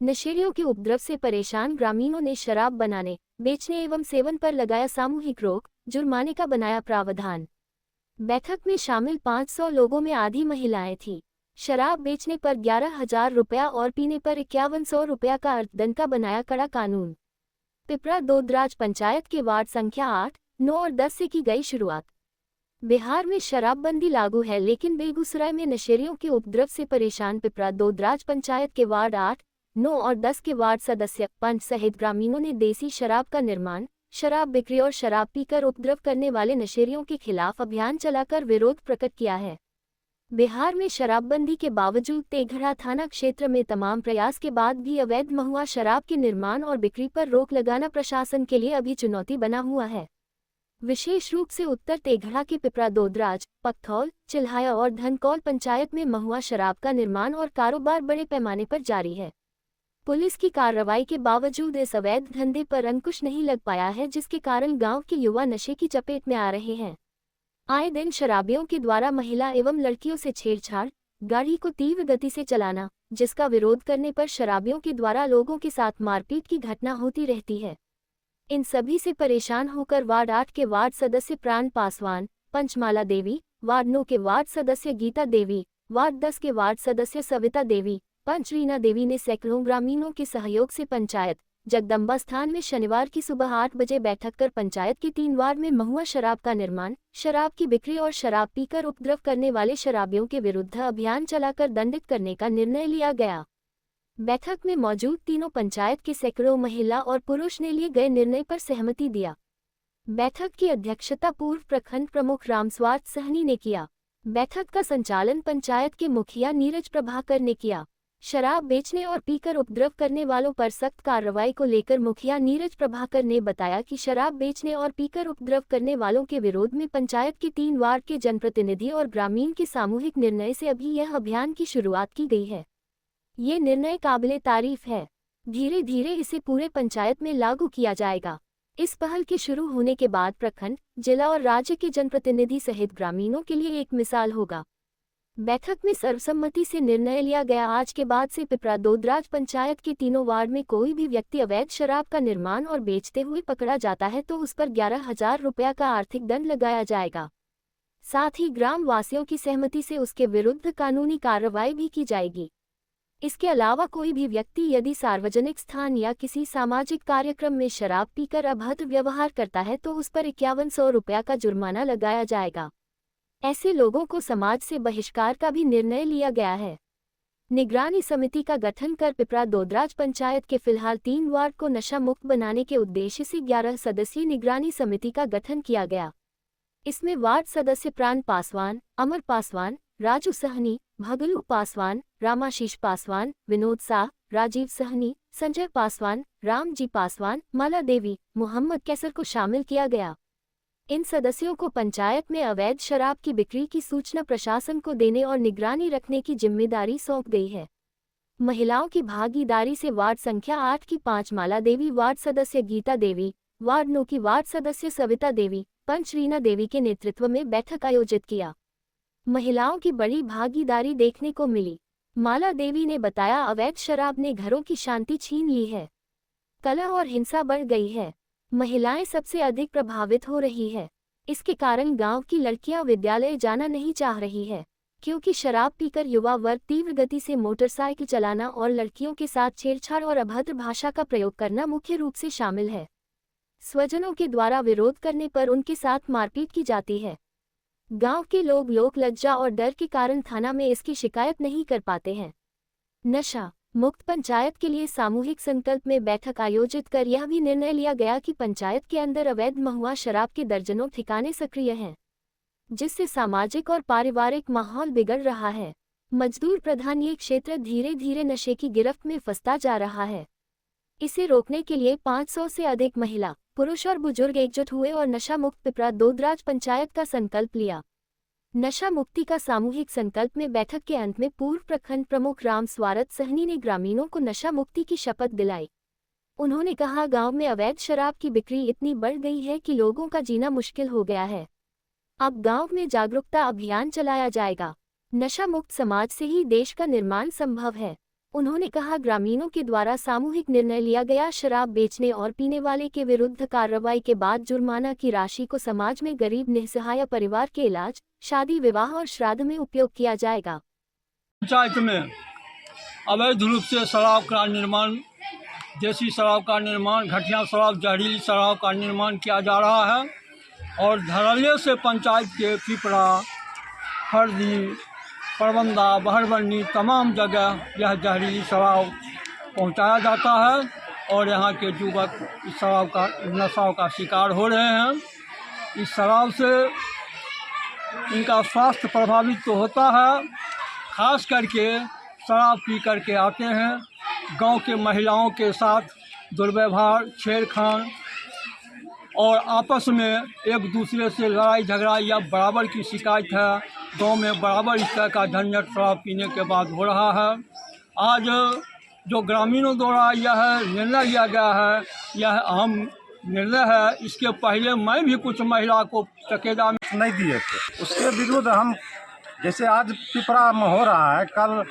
नशेड़ियों के उपद्रव से परेशान ग्रामीणों ने शराब बनाने, बेचने एवं सेवन पर लगाया सामूहिक रोक, जुर्माने का बनाया प्रावधान। बैठक में शामिल 500 लोगों में आधी महिलाएं थीं। शराब बेचने पर 11,000 रुपया और पीने पर 5100 रुपया का अर्थदंड का बनाया कड़ा कानून। पिपरा दोदराज पंचायत के वार्ड संख्या 8, 9 और 10 से की गई शुरुआत। बिहार में शराबबंदी लागू है, लेकिन बेगूसराय में नशेड़ियों के उपद्रव से परेशान पिपरा दोदराज पंचायत के वार्ड 8, 9 और 10 के वार्ड सदस्य, पंच सहित ग्रामीणों ने देसी शराब का निर्माण, शराब बिक्री और शराब पीकर उपद्रव करने वाले नशेड़ियों के खिलाफ अभियान चलाकर विरोध प्रकट किया है। बिहार में शराबबंदी के बावजूद तेघड़ा थाना क्षेत्र में तमाम प्रयास के बाद भी अवैध महुआ शराब के निर्माण और बिक्री पर रोक लगाना प्रशासन के लिए अभी चुनौती बना हुआ है। विशेष रूप से उत्तर तेघड़ा के पिपरा दोदराज, पकथौल, चिल्हाया और धनकौल पंचायत में महुआ शराब का निर्माण और कारोबार बड़े पैमाने पर जारी है। पुलिस की कार्रवाई के बावजूद इस अवैध धंधे पर अंकुश नहीं लग पाया है, जिसके कारण गांव के युवा नशे की चपेट में आ रहे हैं। आए दिन शराबियों के द्वारा महिला एवं लड़कियों से छेड़छाड़, गाड़ी को तीव्र गति से चलाना, जिसका विरोध करने पर शराबियों के द्वारा लोगों के साथ मारपीट की घटना होती रहती है। इन सभी से परेशान होकर वार्ड 8 के वार्ड सदस्य प्राण पासवान, पंचमाला देवी, वार्ड 9 के वार्ड सदस्य गीता देवी, वार्ड 10 के वार्ड सदस्य सविता देवी, पंच रीना देवी ने सैकड़ों ग्रामीणों के सहयोग से पंचायत जगदम्बा स्थान में शनिवार की सुबह 8 बजे बैठक कर पंचायत के 3 वार्ड में महुआ शराब का निर्माण, शराब की बिक्री और शराब पीकर उपद्रव करने वाले शराबियों के विरुद्ध अभियान चलाकर दंडित करने का निर्णय लिया गया। बैठक में मौजूद तीनों पंचायत के सैकड़ों महिला और पुरुष ने लिए गए निर्णय पर सहमति दिया। बैठक की अध्यक्षता पूर्व प्रखंड प्रमुख रामस्वार्थ सहनी ने किया। बैठक का संचालन पंचायत के मुखिया नीरज प्रभाकर ने किया। शराब बेचने और पीकर उपद्रव करने वालों पर सख्त कार्रवाई को लेकर मुखिया नीरज प्रभाकर ने बताया कि शराब बेचने और पीकर उपद्रव करने वालों के विरोध में पंचायत के 3 वार्ड के जनप्रतिनिधि और ग्रामीण के सामूहिक निर्णय से अभी यह अभियान की शुरुआत की गई है। ये निर्णय काबिले तारीफ है। धीरे धीरे इसे पूरे पंचायत में लागू किया जाएगा। इस पहल के शुरू होने के बाद प्रखंड, जिला और राज्य के जनप्रतिनिधि सहित ग्रामीणों के लिए एक मिसाल होगा। बैठक में सर्वसम्मति से निर्णय लिया गया, आज के बाद से पिपरा दोदराज पंचायत के तीनों वार्ड में कोई भी व्यक्ति अवैध शराब का निर्माण और बेचते हुए पकड़ा जाता है तो उस पर 11,000 रुपया का आर्थिक दंड लगाया जाएगा। साथ ही ग्राम वासियों की सहमति से उसके विरुद्ध कानूनी कार्रवाई भी की जाएगी। इसके अलावा कोई भी व्यक्ति यदि सार्वजनिक स्थान या किसी सामाजिक कार्यक्रम में शराब पीकर अभद्र व्यवहार करता है तो उस पर 5100 रुपया का जुर्माना लगाया जाएगा। ऐसे लोगों को समाज से बहिष्कार का भी निर्णय लिया गया है। निगरानी समिति का गठन कर पिपरा दोदराज पंचायत के फिलहाल 3 वार्ड को नशा मुक्त बनाने के उद्देश्य से 11 सदस्यीय निगरानी समिति का गठन किया गया। इसमें वार्ड सदस्य प्राण पासवान, अमर पासवान, राजू सहनी, भगलू पासवान, रामाशीष पासवान, विनोद शाह, राजीव सहनी, संजय पासवान, रामजी पासवान, माला देवी, मोहम्मद कैसर को शामिल किया गया। इन सदस्यों को पंचायत में अवैध शराब की बिक्री की सूचना प्रशासन को देने और निगरानी रखने की जिम्मेदारी सौंप गई है। महिलाओं की भागीदारी से वार्ड संख्या 8 की पंचमाला देवी, वार्ड सदस्य गीता देवी, वार्ड 9 की वार्ड सदस्य सविता देवी, पंच रीना देवी के नेतृत्व में बैठक आयोजित किया। महिलाओं की बड़ी भागीदारी देखने को मिली। माला देवी ने बताया, अवैध शराब ने घरों की शांति छीन ली है, कलह और हिंसा बढ़ गई है। महिलाएं सबसे अधिक प्रभावित हो रही है। इसके कारण गांव की लड़कियां विद्यालय जाना नहीं चाह रही है, क्योंकि शराब पीकर युवा वर्ग तीव्र गति से मोटरसाइकिल चलाना और लड़कियों के साथ छेड़छाड़ और अभद्र भाषा का प्रयोग करना मुख्य रूप से शामिल है। स्वजनों के द्वारा विरोध करने पर उनके साथ मारपीट की जाती है। गांव के लोग लोक लज्जा और डर के कारण थाना में इसकी शिकायत नहीं कर पाते हैं। नशा मुक्त पंचायत के लिए सामूहिक संकल्प में बैठक आयोजित कर यह भी निर्णय लिया गया कि पंचायत के अंदर अवैध महुआ शराब के दर्जनों ठिकाने सक्रिय हैं, जिससे सामाजिक और पारिवारिक माहौल बिगड़ रहा है। मजदूर प्रधान ये क्षेत्र धीरे धीरे नशे की गिरफ्त में फंसता जा रहा है। इसे रोकने के लिए 500 से अधिक महिला, पुरुष और बुजुर्ग एकजुट हुए और नशा मुक्त पिपरा दोदराज पंचायत का संकल्प लिया। नशा मुक्ति का सामूहिक संकल्प में बैठक के अंत में पूर्व प्रखंड प्रमुख रामस्वार्थ सहनी ने ग्रामीणों को नशा मुक्ति की शपथ दिलाई। उन्होंने कहा, गांव में अवैध शराब की बिक्री इतनी बढ़ गई है कि लोगों का जीना मुश्किल हो गया है। अब गांव में जागरूकता अभियान चलाया जाएगा। नशा मुक्त समाज से ही देश का निर्माण संभव है। उन्होंने कहा ग्रामीणों के द्वारा सामूहिक निर्णय लिया गया शराब बेचने और पीने वाले के विरुद्ध कार्रवाई के बाद जुर्माना की राशि को समाज में गरीब निस्सहाय परिवार के इलाज, शादी विवाह और श्राद्ध में उपयोग किया जाएगा। पंचायत में अवैध रूप से शराब का निर्माण, देसी शराब का निर्माण, घटिया शराब, जहरीली शराब का निर्माण किया जा रहा है और धड़ल्ले से पंचायत के पिपरा, हरदी, परबंदा, बहरबन्नी तमाम जगह यह जहरीली शराब पहुंचाया जाता है और यहाँ के युवक इस शराब का नशाओं का शिकार हो रहे हैं। इस शराब से इनका स्वास्थ्य प्रभावित तो होता है, खास करके शराब पी करके आते हैं, गांव के महिलाओं के साथ दुर्व्यवहार, छेड़खान और आपस में एक दूसरे से लड़ाई झगड़ा या बराबर की शिकायत है। गांव में बराबर इस तरह का झंझट शराब पीने के बाद हो रहा है। आज जो ग्रामीणों द्वारा यह निर्णय लिया गया है, यह अहम निर्णय है। इसके पहले मैं भी कुछ महिला को चकेदा में नहीं दिए थे, उसके विरुद्ध हम जैसे आज पिपरा में हो रहा है, कल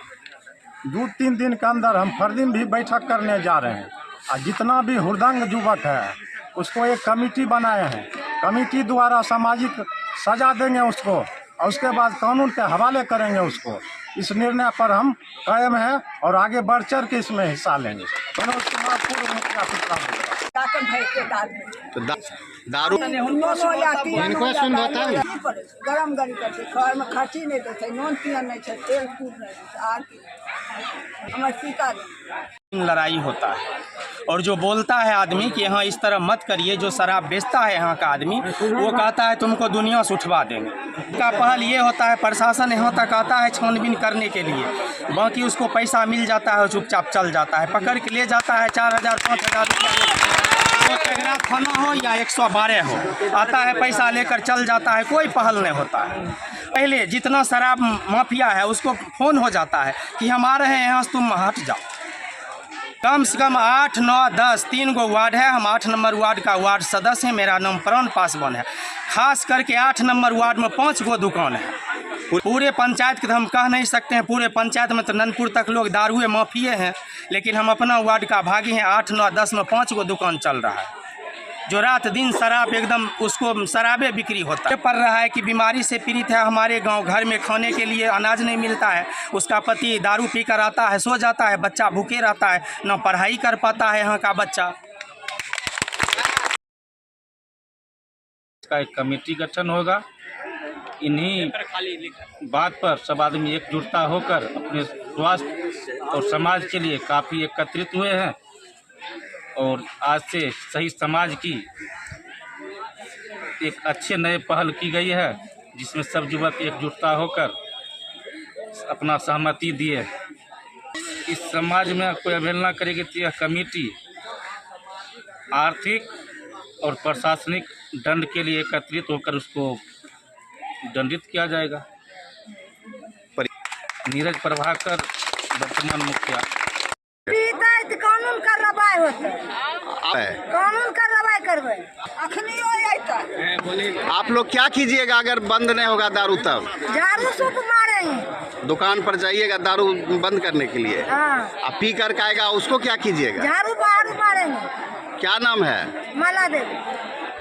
2-3 दिन के अंदर हम फर्दिन भी बैठक करने जा रहे हैं और जितना भी हुड़दंग युवक है उसको एक कमेटी बनाए हैं। कमेटी द्वारा सामाजिक सजा देंगे उसको और उसके बाद कानून के हवाले करेंगे उसको। इस निर्णय पर हम कायम हैं और आगे बढ़ चढ़ के इसमें हिस्सा लेंगे। मनोज कुमार पूर्व मुखिया पिपरा। तो दारू इनको सुन होता है गरम गरी करते घर में खर्ची नहीं देते, नून पियन नहीं है, तेल कूद नहीं आगे हमारे सीता लड़ाई होता है और जो बोलता है आदमी कि यहाँ इस तरह मत करिए, जो शराब बेचता है यहाँ का आदमी, वो कहता है तुमको दुनिया से उठवा देंगे। का पहल ये होता है, प्रशासन यहाँ तक आता है छानबीन करने के लिए, बाकी उसको पैसा मिल जाता है, चुपचाप चल जाता है, पकड़ के ले जाता है 4,000-5,000 रुपया, थाना हो या 112 हो, आता है पैसा लेकर चल जाता है, कोई पहल नहीं होता है। पहले जितना शराब माफिया है उसको फ़ोन हो जाता है कि हम आ रहे हैं यहाँ से, तुम हट जाओ। कम से कम 8, 9, 10 3 गो वार्ड है, हम 8 नंबर वार्ड का वार्ड सदस्य हैं, मेरा नाम प्राण पासवान है। खास करके 8 नंबर वार्ड में 5 गो दुकान है। पूरे पंचायत के तो हम कह नहीं सकते हैं, पूरे पंचायत में तो ननपुर तक लोग दारुए माफिए हैं, लेकिन हम अपना वार्ड का भागी हैं। 8, 9, 10 में 5 गो दुकान चल रहा है, जो रात दिन शराब एकदम उसको शराबे बिक्री होता है। पड़ रहा है कि बीमारी से पीड़ित है हमारे गांव, घर में खाने के लिए अनाज नहीं मिलता है, उसका पति दारू पीकर आता है, सो जाता है, बच्चा भूखे रहता है, ना पढ़ाई कर पाता है यहाँ का बच्चा। का एक कमेटी गठन होगा। इन्हीं बात पर सब आदमी एकजुटता होकर अपने स्वास्थ्य और समाज के लिए काफ़ी एकत्रित हुए हैं और आज से सही समाज की एक अच्छे नए पहल की गई है, जिसमें सब युवक एकजुटता होकर अपना सहमति दिए। इस समाज में कोई अवहेलना करेगी तो यह कमेटी आर्थिक और प्रशासनिक दंड के लिए एकत्रित होकर उसको दंडित किया जाएगा। नीरज प्रभाकर, वर्तमान मुखिया। कानून कार्रवाई होता है, कानून कार्रवाई करवे अखनी हो जाता। आप लोग क्या कीजिएगा अगर बंद नहीं होगा दारू? तब झाड़ू सूप मारेंगे, दुकान पर जाइएगा दारू बंद करने के लिए। आप पी कर आएगा उसको क्या कीजिएगा? झाड़ू बाहर मारेंगे। क्या नाम है? माला देवी।